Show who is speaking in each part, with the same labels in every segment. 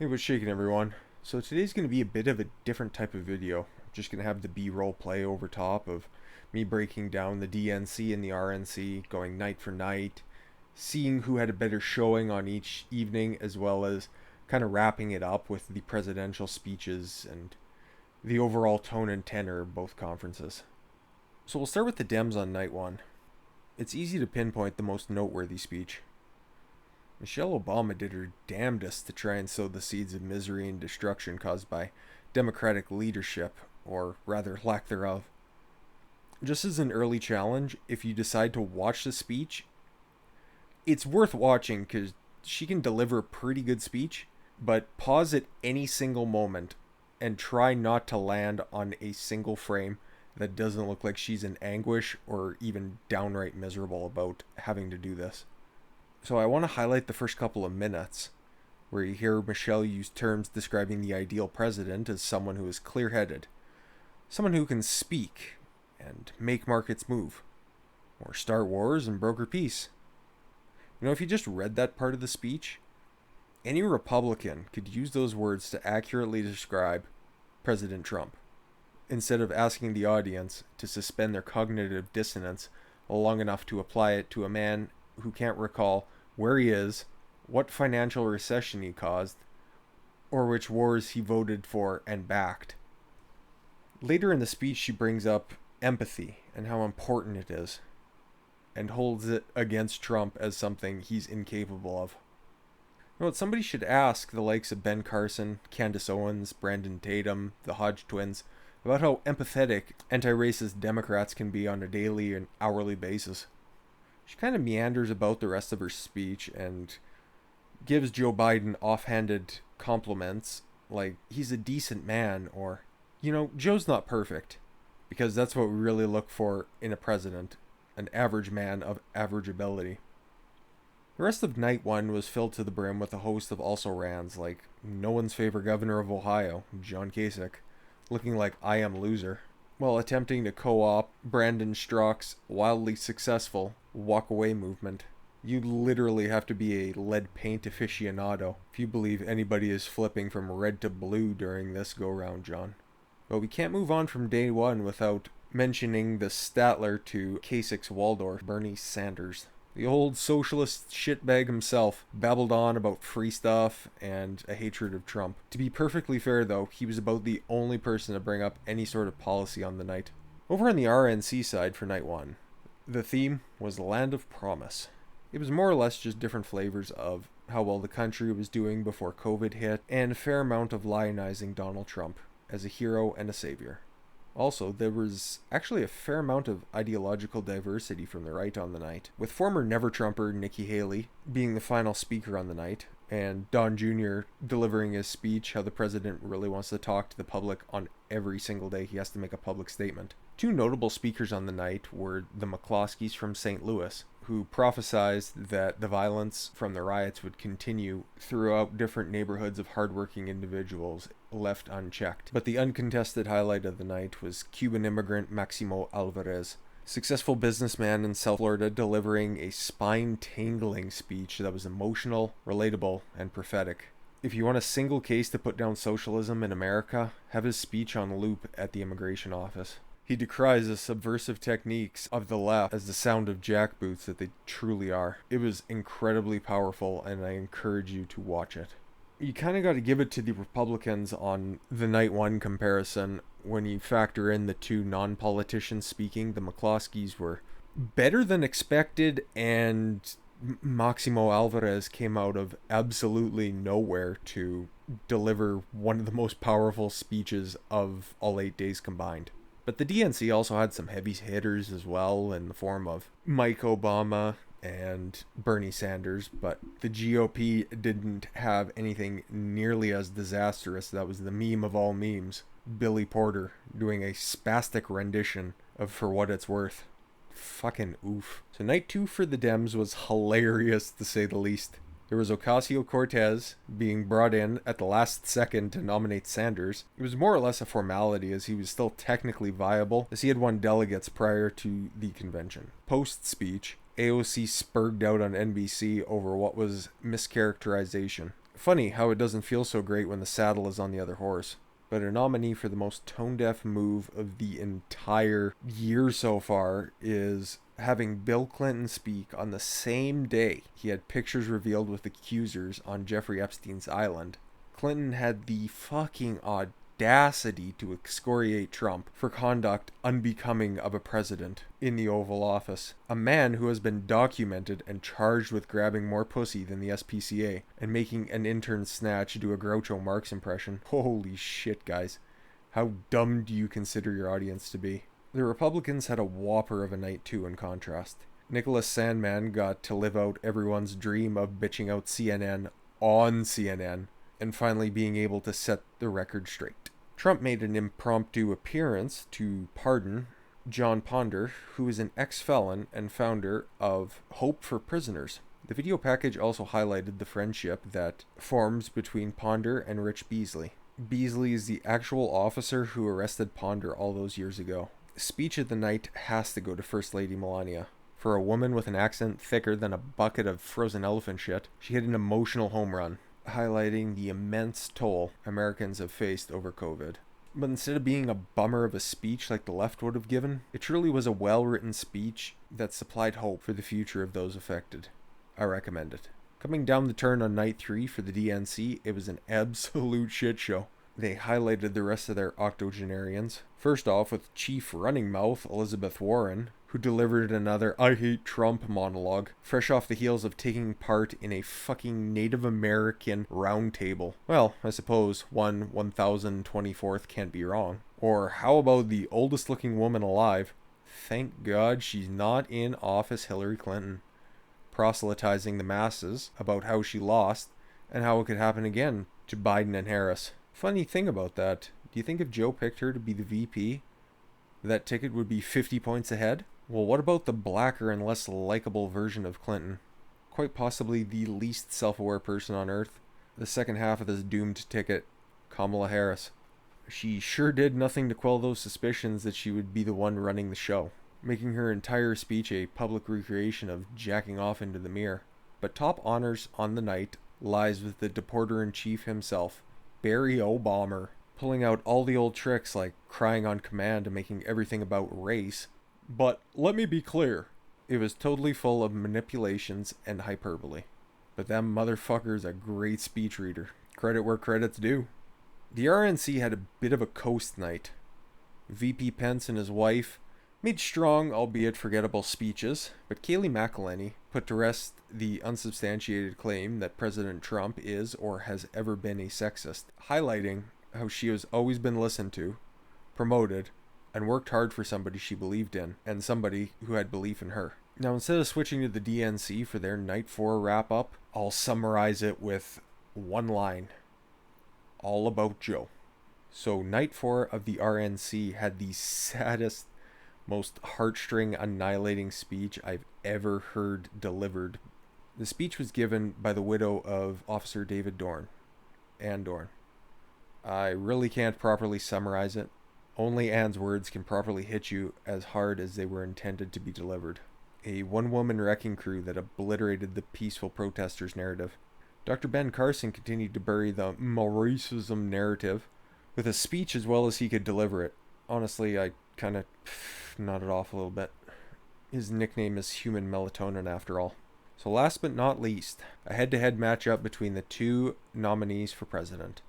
Speaker 1: Hey, what's shaking, everyone? So today's going to be a bit of a different type of video. I'm just going to have the B-roll play over top of me breaking down the DNC and the RNC, going night for night, seeing who had a better showing on each evening, as well as kind of wrapping it up with the presidential speeches and the overall tone and tenor of both conferences. So we'll start with the Dems on night one. It's easy to pinpoint the most noteworthy speech. Michelle Obama did her damnedest to try and sow the seeds of misery and destruction caused by Democratic leadership, or rather lack thereof. Just as an early challenge, if you decide to watch the speech, it's worth watching because she can deliver a pretty good speech, but pause at any single moment and try not to land on a single frame that doesn't look like she's in anguish or even downright miserable about having to do this. So I want to highlight the first couple of minutes, where you hear Michelle use terms describing the ideal president as someone who is clear-headed, someone who can speak and make markets move, or start wars and broker peace. You know, if you just read that part of the speech, any Republican could use those words to accurately describe President Trump, instead of asking the audience to suspend their cognitive dissonance long enough to apply it to a man who can't recall where he is, what financial recession he caused, or which wars he voted for and backed. Later in the speech, she brings up empathy and how important it is, and holds it against Trump as something he's incapable of. You know what, somebody should ask the likes of Ben Carson, Candace Owens, Brandon Tatum, the Hodge twins, about how empathetic anti-racist Democrats can be on a daily and hourly basis. She kind of meanders about the rest of her speech and gives Joe Biden offhanded compliments like he's a decent man, or, you know, Joe's not perfect, because that's what we really look for in a president, an average man of average ability. The rest of night one was filled to the brim with a host of also-rans like no one's favorite governor of Ohio, John Kasich, looking like I am loser, while attempting to co-opt Brandon Strzok's wildly successful walk-away movement. You literally have to be a lead paint aficionado if you believe anybody is flipping from red to blue during this go-round, John. But we can't move on from day one without mentioning the Statler to Kasich's Waldorf, Bernie Sanders. The old socialist shitbag himself babbled on about free stuff and a hatred of Trump. To be perfectly fair, though, he was about the only person to bring up any sort of policy on the night. Over on the RNC side for night one, the theme was the land of promise. It was more or less just different flavors of how well the country was doing before COVID hit, and a fair amount of lionizing Donald Trump as a hero and a savior. Also, there was actually a fair amount of ideological diversity from the right on the night, with former Never-Trumper Nikki Haley being the final speaker on the night, and Don Jr. delivering his speech how the president really wants to talk to the public on every single day he has to make a public statement. Two notable speakers on the night were the McCloskeys from St. Louis, who prophesized that the violence from the riots would continue throughout different neighborhoods of hardworking individuals left unchecked. But the uncontested highlight of the night was Cuban immigrant Maximo Alvarez, successful businessman in South Florida, delivering a spine-tingling speech that was emotional, relatable, and prophetic. If you want a single case to put down socialism in America, have his speech on loop at the immigration office. He decries the subversive techniques of the left as the sound of jackboots that they truly are. It was incredibly powerful, and I encourage you to watch it. You kind of got to give it to the Republicans on the night one comparison. When you factor in the two non-politicians speaking, the McCloskeys were better than expected, and Maximo Alvarez came out of absolutely nowhere to deliver one of the most powerful speeches of all 8 days combined. But the DNC also had some heavy hitters as well in the form of Mike Obama and Bernie Sanders, but the GOP didn't have anything nearly as disastrous. That was the meme of all memes, Billy Porter doing a spastic rendition of For What It's Worth. Fucking oof. So night two for the Dems was hilarious, to say the least. There was Ocasio-Cortez being brought in at the last second to nominate Sanders. It was more or less a formality, as he was still technically viable, as he had won delegates prior to the convention. Post-speech, AOC spurred out on NBC over what was mischaracterization. Funny how it doesn't feel so great when the saddle is on the other horse. But a nominee for the most tone-deaf move of the entire year so far is having Bill Clinton speak on the same day he had pictures revealed with accusers on Jeffrey Epstein's island. Clinton had the fucking audacity to excoriate Trump for conduct unbecoming of a president in the Oval Office. A man who has been documented and charged with grabbing more pussy than the SPCA and making an intern snatch do a Groucho Marx impression. Holy shit, guys. How dumb do you consider your audience to be? The Republicans had a whopper of a night too, in contrast. Nicholas Sandmann got to live out everyone's dream of bitching out CNN on CNN and finally being able to set the record straight. Trump made an impromptu appearance to pardon John Ponder, who is an ex-felon and founder of Hope for Prisoners. The video package also highlighted the friendship that forms between Ponder and Rich Beasley. Beasley is the actual officer who arrested Ponder all those years ago. Speech of the night has to go to First Lady Melania. For a woman with an accent thicker than a bucket of frozen elephant shit, she hit an emotional home run, highlighting the immense toll Americans have faced over COVID. But instead of being a bummer of a speech like the left would have given, it truly was a well-written speech that supplied hope for the future of those affected. I recommend it. Coming down the turn on night 3 for the DNC, it was an absolute shit show. They highlighted the rest of their octogenarians. First off with Chief Running Mouth Elizabeth Warren, who delivered another I hate Trump monologue, fresh off the heels of taking part in a fucking Native American roundtable. Well, I suppose 1024th can't be wrong. Or how about the oldest looking woman alive? Thank God she's not in office, Hillary Clinton. Proselytizing the masses about how she lost and how it could happen again to Biden and Harris. Funny thing about that, do you think if Joe picked her to be the VP, that ticket would be 50 points ahead? Well, what about the blacker and less likable version of Clinton? Quite possibly the least self-aware person on earth. The second half of this doomed ticket, Kamala Harris. She sure did nothing to quell those suspicions that she would be the one running the show, making her entire speech a public recreation of jacking off into the mirror. But top honors on the night lies with the deporter-in-chief himself, Barry Obama, pulling out all the old tricks like crying on command and making everything about race. But let me be clear, it was totally full of manipulations and hyperbole. But that motherfucker's a great speech reader. Credit where credit's due. The RNC had a bit of a coast night. VP Pence and his wife made strong, albeit forgettable speeches, but Kayleigh McEnany put to rest the unsubstantiated claim that President Trump is or has ever been a sexist, highlighting how she has always been listened to, promoted, and worked hard for somebody she believed in, and somebody who had belief in her. Now, instead of switching to the DNC for their Night 4 wrap-up, I'll summarize it with one line. All about Joe. So, Night 4 of the RNC had the saddest, most heartstring annihilating speech I've ever heard delivered. The speech was given by the widow of Officer David Dorn, Ann Dorn. I really can't properly summarize it. Only Ann's words can properly hit you as hard as they were intended to be delivered. A one-woman wrecking crew that obliterated the peaceful protesters' narrative. Dr. Ben Carson continued to bury the Mauricism narrative with a speech as well as he could deliver it. Honestly, I kind of nodded off a little bit. His nickname is Human Melatonin after all. So last but not least, a head-to-head matchup between the two nominees for president.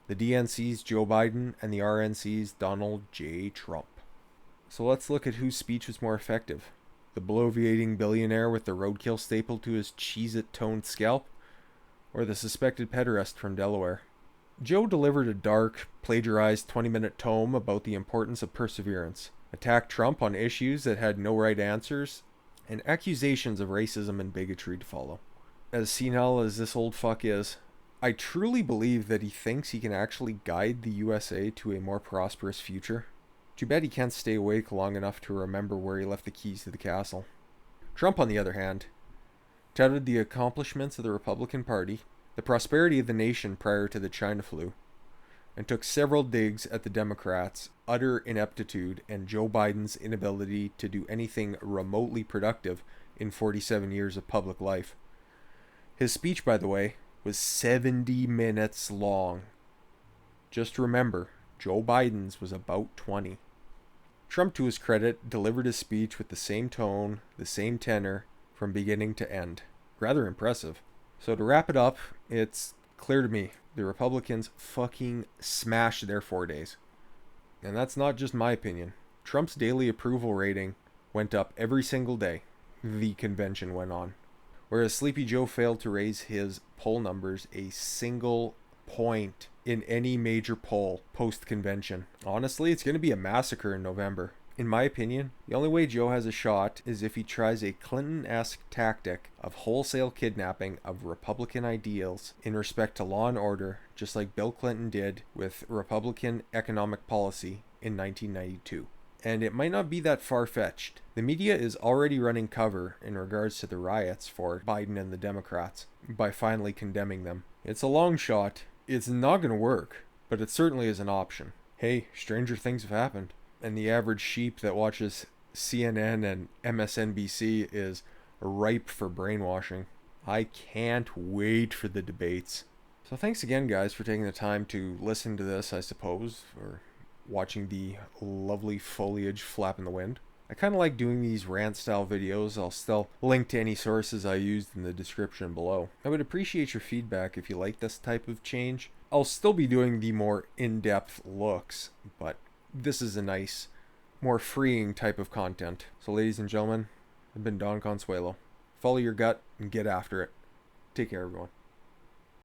Speaker 1: The DNC's Joe Biden and the RNC's Donald J. Trump. So let's look at whose speech was more effective. The bloviating billionaire with the roadkill stapled to his Cheez-It-toned scalp, or the suspected pederast from Delaware. Joe delivered a dark, plagiarized 20-minute tome about the importance of perseverance, attacked Trump on issues that had no right answers, and accusations of racism and bigotry to follow. As senile as this old fuck is, I truly believe that he thinks he can actually guide the USA to a more prosperous future. Too bad he can't stay awake long enough to remember where he left the keys to the castle. Trump, on the other hand, touted the accomplishments of the Republican Party, the prosperity of the nation prior to the China flu, and took several digs at the Democrats' utter ineptitude and Joe Biden's inability to do anything remotely productive in 47 years of public life. His speech, by the way, was 70 minutes long. Just remember, Joe Biden's was about 20. Trump, to his credit, delivered his speech with the same tone, the same tenor, from beginning to end. Rather impressive. So to wrap it up, it's clear to me, the Republicans fucking smashed their 4 days. And that's not just my opinion. Trump's daily approval rating went up every single day the convention went on. Whereas Sleepy Joe failed to raise his poll numbers a single point in any major poll post-convention. Honestly, it's going to be a massacre in November. In my opinion, the only way Joe has a shot is if he tries a Clinton-esque tactic of wholesale kidnapping of Republican ideals in respect to law and order, just like Bill Clinton did with Republican economic policy in 1992. And it might not be that far-fetched. The media is already running cover in regards to the riots for Biden and the Democrats by finally condemning them. It's a long shot. It's not going to work, but it certainly is an option. Hey, stranger things have happened. And the average sheep that watches CNN and MSNBC is ripe for brainwashing. I can't wait for the debates. So thanks again, guys, for taking the time to listen to this, I suppose, or watching the lovely foliage flap in the wind. I kind of like doing these rant-style videos. I'll still link to any sources I used in the description below. I would appreciate your feedback if you like this type of change. I'll still be doing the more in-depth looks, but this is a nice, more freeing type of content. So ladies and gentlemen, I've been Don Khan-Swaylo. Follow your gut and get after it. Take care, everyone.